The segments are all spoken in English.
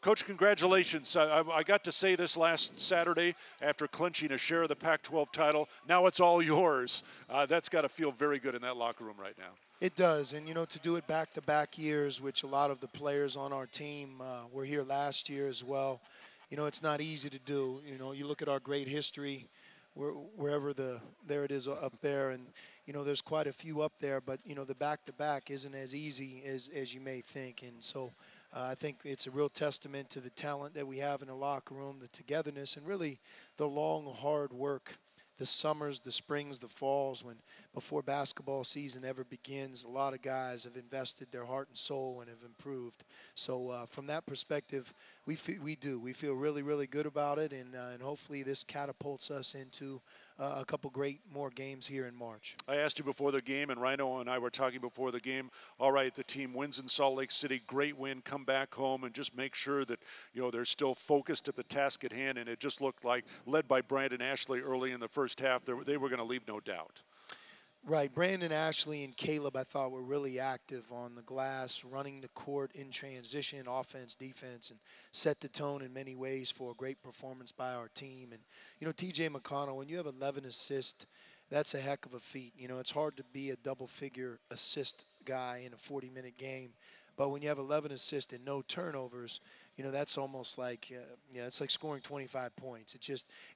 Coach, congratulations. I got to say this last Saturday after clinching a share of the Pac-12 title. Now it's all yours. That's got to feel very good in that locker room right now. It does, and to do it back-to-back years, which a lot of the players on our team were here last year as well. It's not easy to do. You look at our great history, wherever there it is up there, and there's quite a few up there, but the back-to-back isn't as easy as you may think, and so I think it's a real testament to the talent that we have in the locker room, the togetherness, and really the long, hard work. The summers, the springs, the falls, before basketball season ever begins, a lot of guys have invested their heart and soul and have improved. So from that perspective, we feel really, really good about it, and hopefully this catapults us into a couple great more games here in March. I asked you before the game, and Rhino and I were talking before the game. All right, the team wins in Salt Lake City, great win, come back home and just make sure that they're still focused at the task at hand. And it just looked like, led by Brandon Ashley early in the first half, they were going to leave no doubt. Right, Brandon, Ashley, and Caleb, I thought, were really active on the glass, running the court in transition, offense, defense, and set the tone in many ways for a great performance by our team. And, TJ McConnell, when you have 11 assists, that's a heck of a feat. It's hard to be a double-figure assist guy in a 40-minute game. But when you have 11 assists and no turnovers, that's almost like, it's like scoring 25 points.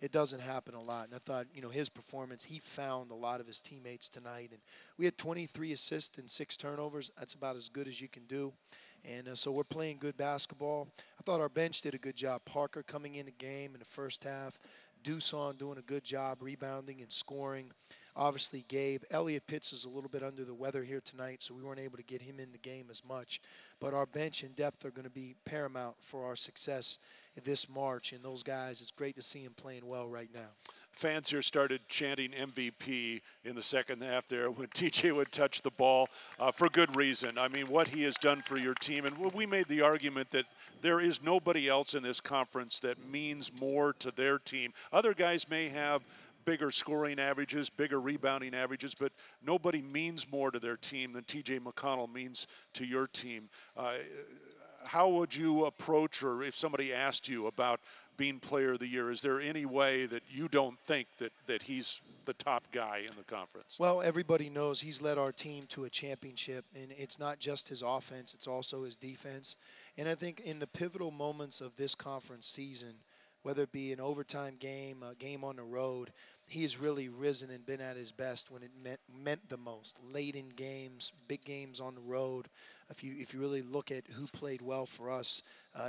It doesn't happen a lot. And I thought, his performance, he found a lot of his teammates tonight. And we had 23 assists and 6 turnovers. That's about as good as you can do. And so we're playing good basketball. I thought our bench did a good job. Parker coming in the game in the first half. Doosan doing a good job rebounding and scoring. Obviously, Gabe. Elliot Pitts is a little bit under the weather here tonight, so we weren't able to get him in the game as much. But our bench and depth are going to be paramount for our success this March. And those guys, it's great to see them playing well right now. Fans here started chanting MVP in the second half there when TJ would touch the ball for good reason. I mean, what he has done for your team. And we made the argument that there is nobody else in this conference that means more to their team. Other guys may have bigger scoring averages, bigger rebounding averages, but nobody means more to their team than TJ McConnell means to your team. How would you approach, or if somebody asked you about being player of the year, is there any way that you don't think that he's the top guy in the conference? Well, everybody knows he's led our team to a championship, and it's not just his offense, it's also his defense. And I think in the pivotal moments of this conference season, whether it be an overtime game, a game on the road, he's really risen and been at his best when it meant the most. Late in games, big games on the road. If you really look at who played well for us,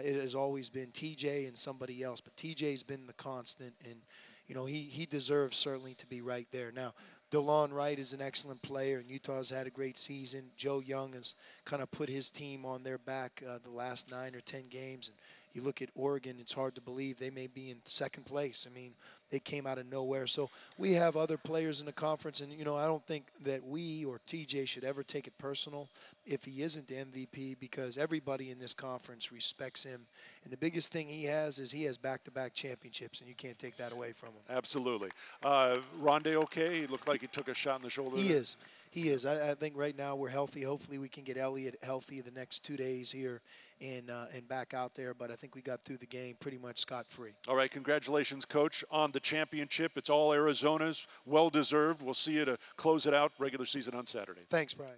it has always been TJ and somebody else. But TJ's been the constant, and he deserves certainly to be right there. Now, DeLon Wright is an excellent player, and Utah's had a great season. Joe Young has kind of put his team on their back the last 9 or 10 games. And you look at Oregon, it's hard to believe they may be in second place. I mean, they came out of nowhere. So we have other players in the conference, and, I don't think that we or TJ should ever take it personal if he isn't the MVP, because everybody in this conference respects him. And the biggest thing he has is he has back-to-back championships, and you can't take that away from him. Absolutely. Rondé okay? He looked like he took a shot in the shoulder. He is. He is. I think right now we're healthy. Hopefully we can get Elliott healthy the next 2 days here and back out there. But I think we got through the game pretty much scot-free. All right, congratulations, Coach, on the championship. It's all Arizona's, well-deserved. We'll see you to close it out, regular season on Saturday. Thanks, Brian.